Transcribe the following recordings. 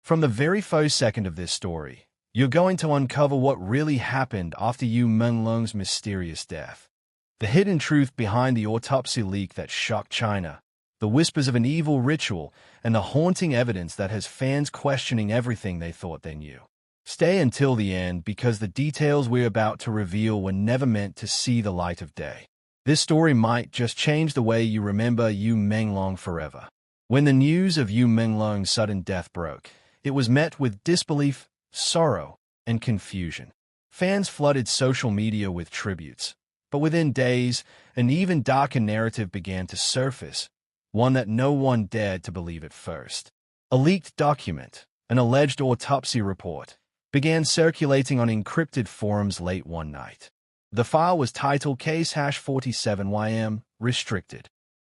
From the very first second of this story, you're going to uncover what really happened after Yu Menglong's mysterious death. The hidden truth behind the autopsy leak that shocked China, the whispers of an evil ritual, and the haunting evidence that has fans questioning everything they thought they knew. Stay until the end because the details we're about to reveal were never meant to see the light of day. This story might just change the way you remember Yu Menglong forever. When the news of Yu Menglong's sudden death broke, it was met with disbelief, sorrow, and confusion. Fans flooded social media with tributes, but within days, an even darker narrative began to surface, one that no one dared to believe at first. A leaked document, an alleged autopsy report, began circulating on encrypted forums late one night. The file was titled Case #47YM, Restricted.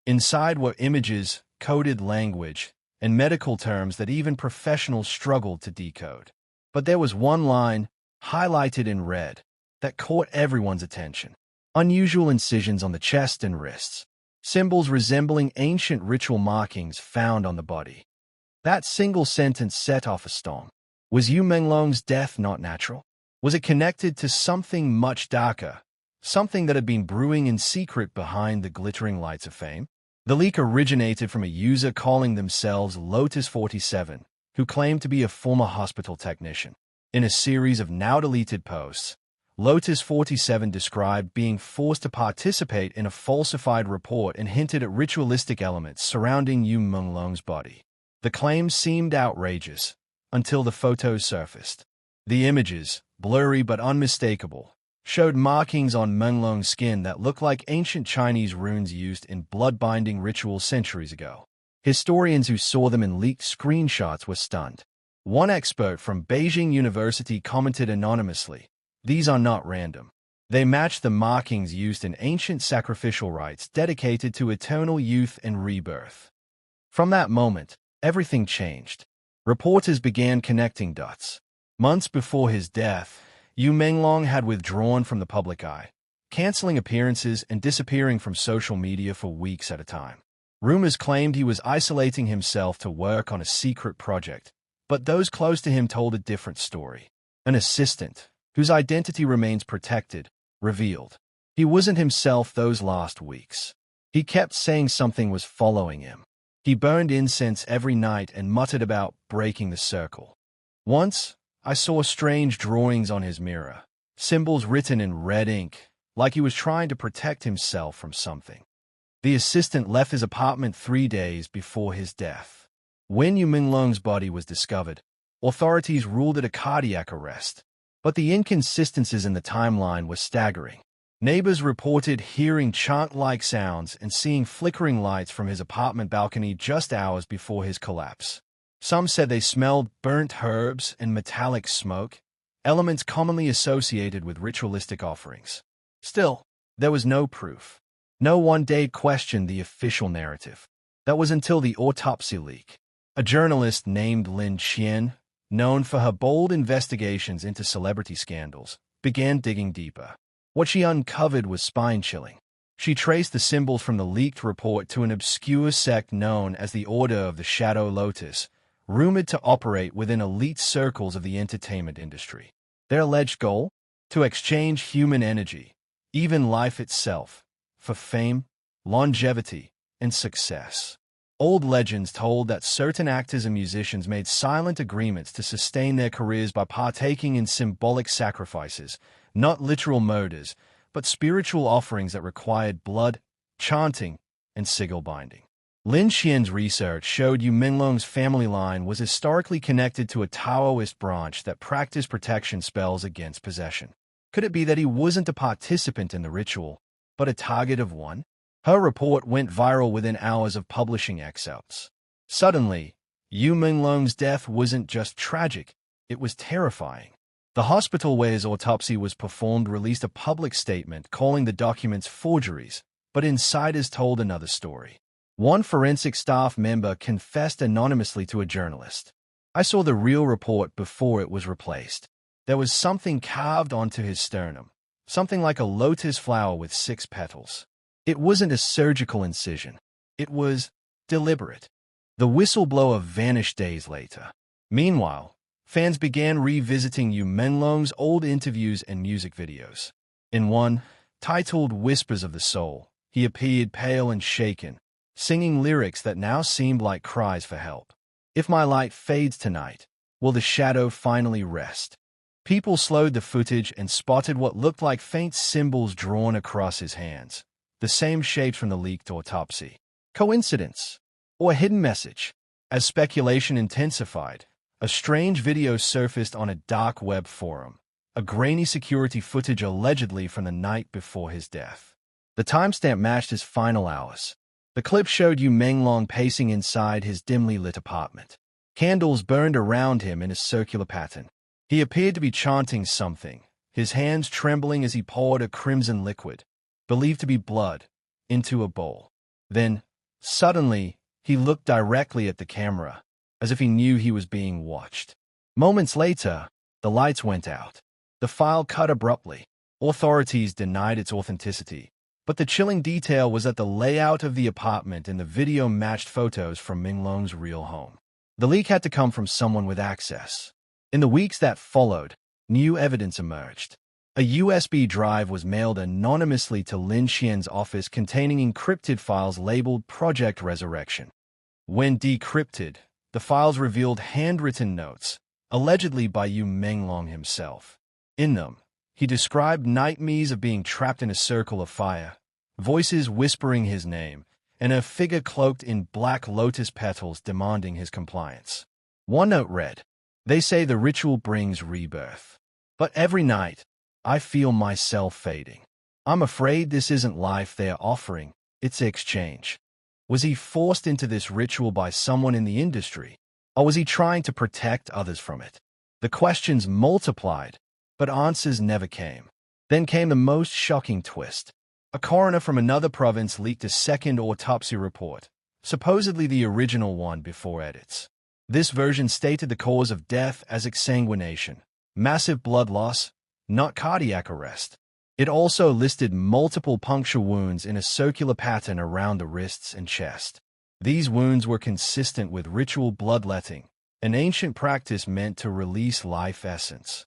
Inside were images, coded language, and medical terms that even professionals struggled to decode. But there was one line, highlighted in red, that caught everyone's attention. Unusual incisions on the chest and wrists, symbols resembling ancient ritual markings found on the body. That single sentence set off a storm. Was Yu Menglong's death not natural? Was it connected to something much darker, something that had been brewing in secret behind the glittering lights of fame? The leak originated from a user calling themselves Lotus47, who claimed to be a former hospital technician. In a series of now-deleted posts, Lotus47 described being forced to participate in a falsified report and hinted at ritualistic elements surrounding Yu Menglong's body. The claims seemed outrageous, until the photos surfaced. The images, blurry but unmistakable, showed markings on Menglong's skin that looked like ancient Chinese runes used in blood-binding rituals centuries ago. Historians who saw them in leaked screenshots were stunned. One expert from Beijing University commented anonymously, "These are not random. They match the markings used in ancient sacrificial rites dedicated to eternal youth and rebirth." From that moment, everything changed. Reporters began connecting dots. Months before his death, Yu Menglong had withdrawn from the public eye, canceling appearances and disappearing from social media for weeks at a time. Rumors claimed he was isolating himself to work on a secret project, but those close to him told a different story. An assistant, whose identity remains protected, revealed he wasn't himself those last weeks. He kept saying something was following him. He burned incense every night and muttered about breaking the circle. Once, I saw strange drawings on his mirror, symbols written in red ink, like he was trying to protect himself from something. The assistant left his apartment 3 days before his death. When Yu Menglong's body was discovered, authorities ruled it a cardiac arrest, but the inconsistencies in the timeline were staggering. Neighbors reported hearing chant-like sounds and seeing flickering lights from his apartment balcony just hours before his collapse. Some said they smelled burnt herbs and metallic smoke, elements commonly associated with ritualistic offerings. Still, there was no proof. No one dared question the official narrative. That was until the autopsy leak. A journalist named Lin Qian, known for her bold investigations into celebrity scandals, began digging deeper. What she uncovered was spine-chilling. She traced the symbols from the leaked report to an obscure sect known as the Order of the Shadow Lotus, rumored to operate within elite circles of the entertainment industry. Their alleged goal? To exchange human energy, even life itself, for fame, longevity, and success. Old legends told that certain actors and musicians made silent agreements to sustain their careers by partaking in symbolic sacrifices, not literal murders, but spiritual offerings that required blood, chanting, and sigil binding. Lin Qian's research showed Yu Menglong's family line was historically connected to a Taoist branch that practiced protection spells against possession. Could it be that he wasn't a participant in the ritual, but a target of one? Her report went viral within hours of publishing excerpts. Suddenly, Yu Menglong's death wasn't just tragic, it was terrifying. The hospital where his autopsy was performed released a public statement calling the documents forgeries, but insiders told another story. One forensic staff member confessed anonymously to a journalist. "I saw the real report before it was replaced. There was something carved onto his sternum, something like a lotus flower with 6 petals. It wasn't a surgical incision. It was deliberate." The whistleblower vanished days later. Meanwhile, fans began revisiting Yu Menglong's old interviews and music videos. In one, titled Whispers of the Soul, he appeared pale and shaken, singing lyrics that now seemed like cries for help. If my light fades tonight, will the shadow finally rest? People slowed the footage and spotted what looked like faint symbols drawn across his hands, the same shapes from the leaked autopsy. Coincidence? Or a hidden message? As speculation intensified, a strange video surfaced on a dark web forum, a grainy security footage allegedly from the night before his death. The timestamp matched his final hours. The clip showed Yu Menglong pacing inside his dimly lit apartment. Candles burned around him in a circular pattern. He appeared to be chanting something, his hands trembling as he poured a crimson liquid, believed to be blood, into a bowl. Then, suddenly, he looked directly at the camera, as if he knew he was being watched. Moments later, the lights went out. The file cut abruptly. Authorities denied its authenticity, but the chilling detail was that the layout of the apartment in the video matched photos from Menglong's real home. The leak had to come from someone with access. In the weeks that followed, new evidence emerged. A USB drive was mailed anonymously to Lin Xian's office containing encrypted files labeled Project Resurrection. When decrypted, the files revealed handwritten notes, allegedly by Yu Menglong himself. In them, he described nightmares of being trapped in a circle of fire, voices whispering his name, and a figure cloaked in black lotus petals demanding his compliance. One note read, "They say the ritual brings rebirth. But every night, I feel myself fading. I'm afraid this isn't life they are offering, it's exchange." Was he forced into this ritual by someone in the industry, or was he trying to protect others from it? The questions multiplied, but answers never came. Then came the most shocking twist. A coroner from another province leaked a second autopsy report, supposedly the original one before edits. This version stated the cause of death as exsanguination, massive blood loss, not cardiac arrest. It also listed multiple puncture wounds in a circular pattern around the wrists and chest. These wounds were consistent with ritual bloodletting, an ancient practice meant to release life essence.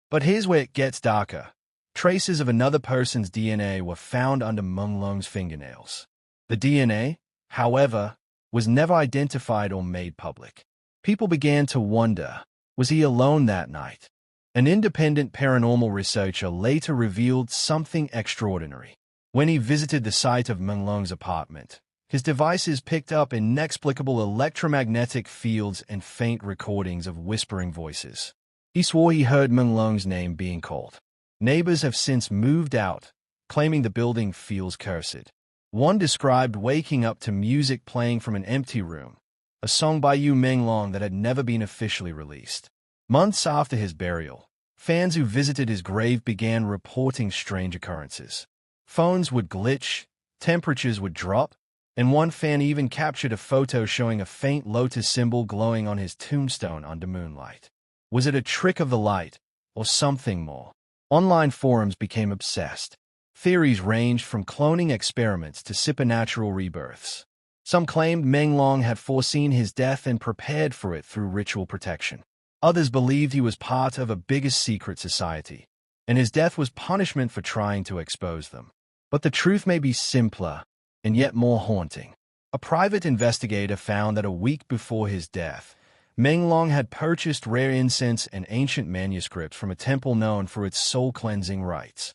But here's where it gets darker. Traces of another person's DNA were found under Menglong's fingernails. The DNA, however, was never identified or made public. People began to wonder, was he alone that night? An independent paranormal researcher later revealed something extraordinary. When he visited the site of Menglong's apartment, his devices picked up inexplicable electromagnetic fields and faint recordings of whispering voices. He swore he heard Menglong's name being called. Neighbors have since moved out, claiming the building feels cursed. One described waking up to music playing from an empty room, a song by Yu Menglong that had never been officially released. Months after his burial, fans who visited his grave began reporting strange occurrences. Phones would glitch, temperatures would drop, and one fan even captured a photo showing a faint lotus symbol glowing on his tombstone under moonlight. Was it a trick of the light, or something more? Online forums became obsessed. Theories ranged from cloning experiments to supernatural rebirths. Some claimed Menglong had foreseen his death and prepared for it through ritual protection. Others believed he was part of a bigger secret society, and his death was punishment for trying to expose them. But the truth may be simpler, and yet more haunting. A private investigator found that a week before his death, Menglong had purchased rare incense and ancient manuscripts from a temple known for its soul-cleansing rites.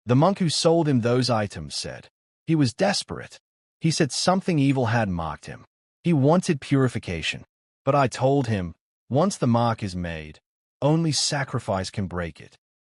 The monk who sold him those items said he was desperate. He said something evil had marked him. He wanted purification. But I told him, once the mark is made, only sacrifice can break it.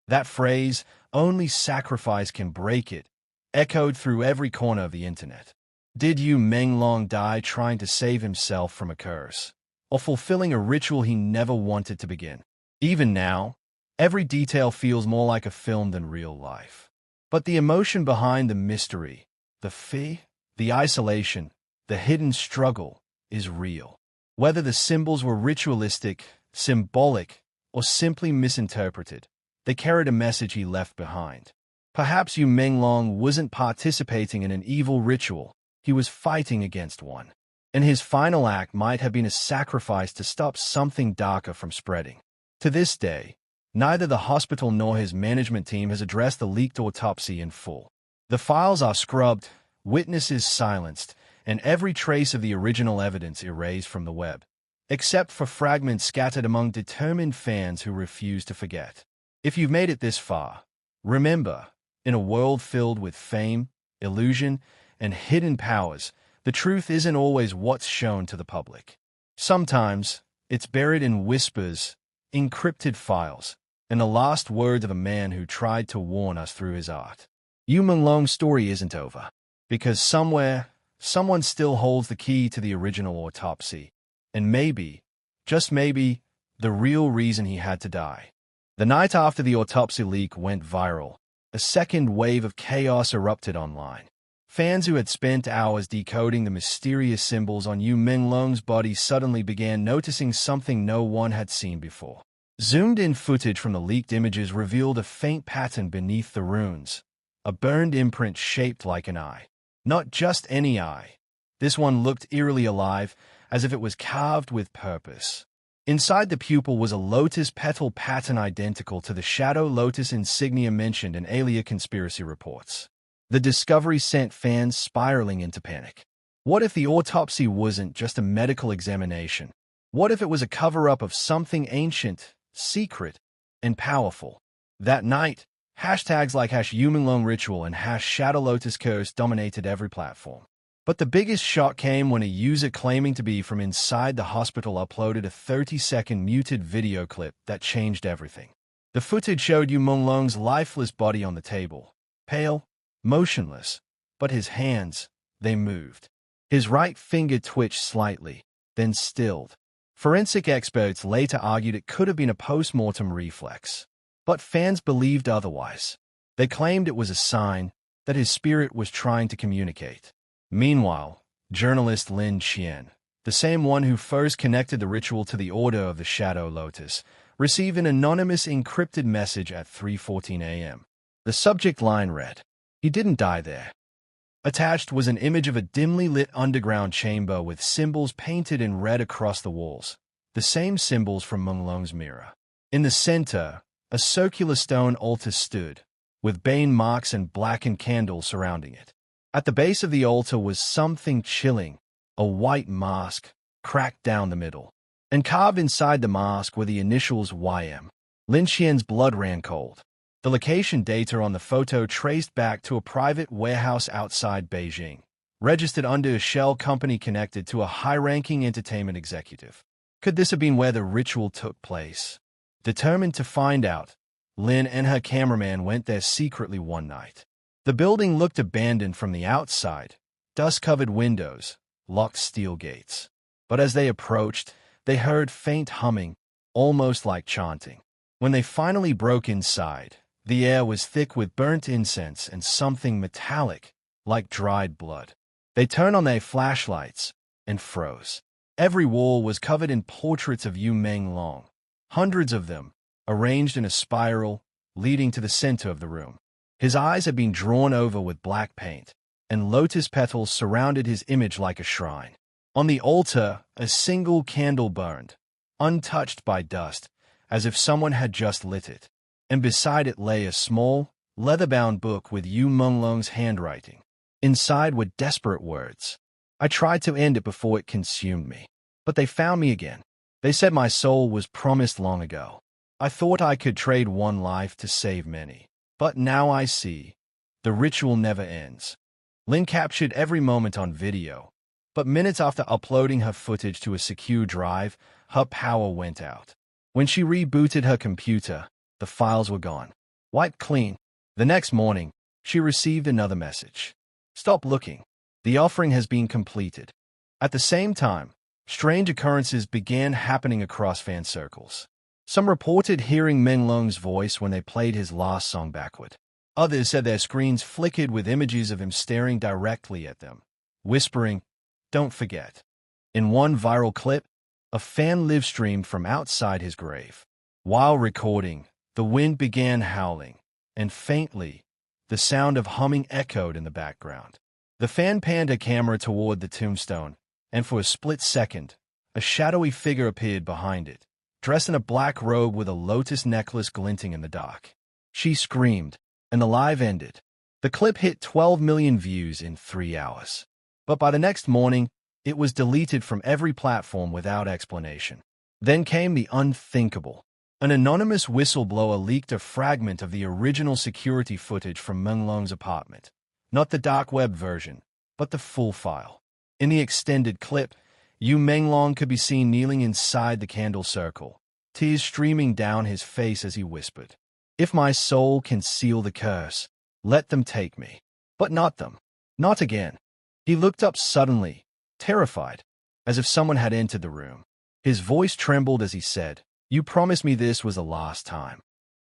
That phrase, only sacrifice can break it, echoed through every corner of the internet. Did Yu Menglong die trying to save himself from a curse, or fulfilling a ritual he never wanted to begin? Even now, every detail feels more like a film than real life. But the emotion behind the mystery, the fear, the isolation, the hidden struggle, is real. Whether the symbols were ritualistic, symbolic, or simply misinterpreted, they carried a message he left behind. Perhaps Yu Menglong wasn't participating in an evil ritual, he was fighting against one. and his final act might have been a sacrifice to stop something darker from spreading. To this day, neither the hospital nor his management team has addressed the leaked autopsy in full. The files are scrubbed, witnesses silenced, and every trace of the original evidence erased from the web, except for fragments scattered among determined fans who refuse to forget. If you've made it this far, remember, in a world filled with fame, illusion, and hidden powers, the truth isn't always what's shown to the public. Sometimes, it's buried in whispers, encrypted files, and the last words of a man who tried to warn us through his art. Yu Menglong's story isn't over, because somewhere, someone still holds the key to the original autopsy, and maybe, just maybe, the real reason he had to die. The night after the autopsy leak went viral, a second wave of chaos erupted online. Fans who had spent hours decoding the mysterious symbols on Yu Menglong's body suddenly began noticing something no one had seen before. Zoomed-in footage from the leaked images revealed a faint pattern beneath the runes, a burned imprint shaped like an eye. Not just any eye. This one looked eerily alive, as if it was carved with purpose. Inside the pupil was a lotus petal pattern identical to the shadow lotus insignia mentioned in earlier conspiracy reports. The discovery sent fans spiraling into panic. What if the autopsy wasn't just a medical examination? What if it was a cover-up of something ancient, secret, and powerful? That night, hashtags like #YouMenglongRitual and #ShadowLotusCurse dominated every platform. But the biggest shock came when a user claiming to be from inside the hospital uploaded a 30-second muted video clip that changed everything. The footage showed Yu Menglong's lifeless body on the table, pale, motionless, but his hands, they moved. His right finger twitched slightly, then stilled. Forensic experts later argued it could have been a post-mortem reflex. But fans believed otherwise. They claimed it was a sign that his spirit was trying to communicate. Meanwhile, journalist Lin Qian, the same one who first connected the ritual to the Order of the Shadow Lotus, received an anonymous encrypted message at 3:14 a.m. The subject line read, "He didn't die there." Attached was an image of a dimly lit underground chamber with symbols painted in red across the walls, the same symbols from Menglong's mirror. In the center, a circular stone altar stood, with bane marks and blackened candles surrounding it. At the base of the altar was something chilling, a white mask, cracked down the middle. And carved inside the mask were the initials YM. Lin Qian's blood ran cold. The location data on the photo traced back to a private warehouse outside Beijing, registered under a shell company connected to a high-ranking entertainment executive. Could this have been where the ritual took place? Determined to find out, Lin and her cameraman went there secretly one night. The building looked abandoned from the outside, dust-covered windows, locked steel gates. But as they approached, they heard faint humming, almost like chanting. When they finally broke inside, the air was thick with burnt incense and something metallic, like dried blood. They turned on their flashlights and froze. Every wall was covered in portraits of Yu Menglong, hundreds of them, arranged in a spiral, leading to the center of the room. His eyes had been drawn over with black paint, and lotus petals surrounded his image like a shrine. On the altar, a single candle burned, untouched by dust, as if someone had just lit it. And beside it lay a small, leather-bound book with Yu Menglong's handwriting. Inside were desperate words. I tried to end it before it consumed me. But they found me again. They said my soul was promised long ago. I thought I could trade one life to save many. But now I see. The ritual never ends. Lin captured every moment on video. But minutes after uploading her footage to a secure drive, her power went out. When she rebooted her computer, the files were gone. Wiped clean. The next morning, she received another message. Stop looking. The offering has been completed. At the same time, strange occurrences began happening across fan circles. Some reported hearing Menglong's voice when they played his last song backward. Others said their screens flickered with images of him staring directly at them, whispering, "Don't forget." In one viral clip, a fan live-streamed from outside his grave. While recording, the wind began howling, and faintly, the sound of humming echoed in the background. The fan panned her camera toward the tombstone, and for a split second, a shadowy figure appeared behind it, dressed in a black robe with a lotus necklace glinting in the dark. She screamed, and the live ended. The clip hit 12 million views in 3 hours. But by the next morning, it was deleted from every platform without explanation. Then came the unthinkable. An anonymous whistleblower leaked a fragment of the original security footage from Menglong's apartment. Not the dark web version, but the full file. In the extended clip, Yu Menglong could be seen kneeling inside the candle circle, tears streaming down his face as he whispered, "If my soul can seal the curse, let them take me. But not them. Not again." He looked up suddenly, terrified, as if someone had entered the room. His voice trembled as he said, "You promised me this was the last time."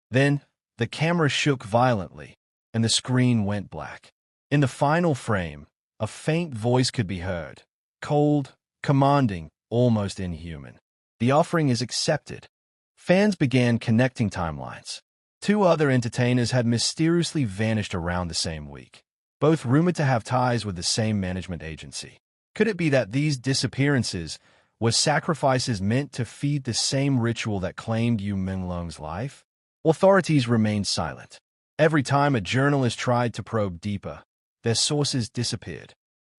Then, the camera shook violently, and the screen went black. In the final frame, a faint voice could be heard, cold, commanding, almost inhuman. "The offering is accepted." Fans began connecting timelines. 2 other entertainers had mysteriously vanished around the same week, both rumored to have ties with the same management agency. Could it be that these disappearances were sacrifices meant to feed the same ritual that claimed Yu Menglong's life? Authorities remained silent. Every time a journalist tried to probe deeper, their sources disappeared.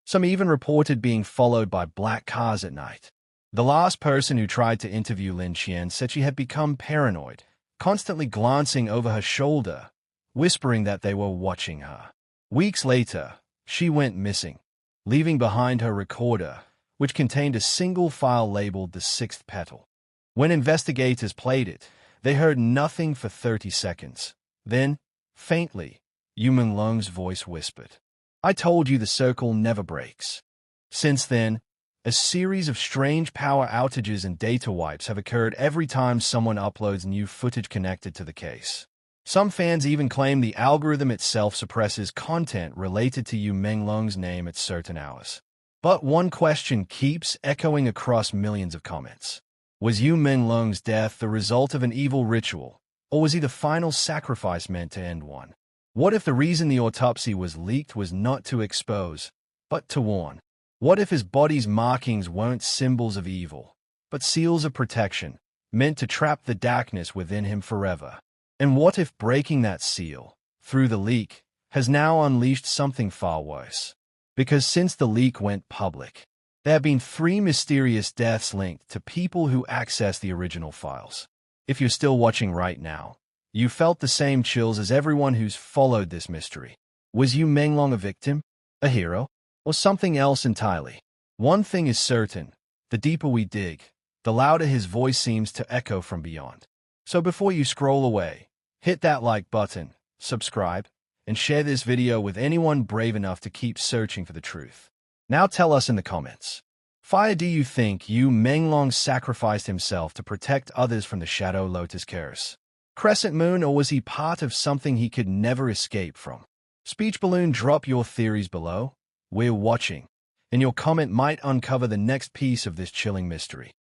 Some even reported being followed by black cars at night. The last person who tried to interview Lin Qian said she had become paranoid, constantly glancing over her shoulder, whispering that they were watching her. Weeks later, she went missing, leaving behind her recorder, which contained a single file labeled The Sixth Petal. When investigators played it, they heard nothing for 30 seconds. Then, faintly, Yu Menglong's voice whispered, "I told you the circle never breaks." Since then, a series of strange power outages and data wipes have occurred every time someone uploads new footage connected to the case. Some fans even claim the algorithm itself suppresses content related to Yu Menglong's name at certain hours. But one question keeps echoing across millions of comments. Was Yu Menglong's death the result of an evil ritual, or was he the final sacrifice meant to end one? What if the reason the autopsy was leaked was not to expose, but to warn? What if his body's markings weren't symbols of evil, but seals of protection, meant to trap the darkness within him forever? And what if breaking that seal, through the leak, has now unleashed something far worse? Because since the leak went public, there have been 3 mysterious deaths linked to people who accessed the original files. If you're still watching right now, you felt the same chills as everyone who's followed this mystery. Was Yu Menglong a victim, a hero, or something else entirely? One thing is certain, the deeper we dig, the louder his voice seems to echo from beyond. So before you scroll away, hit that like button, subscribe, and share this video with anyone brave enough to keep searching for the truth. Now tell us in the comments. Do you think Yu Menglong sacrificed himself to protect others from the Shadow Lotus curse? Crescent Moon, or was he part of something he could never escape from? Speech Balloon, drop your theories below. We're watching, and your comment might uncover the next piece of this chilling mystery.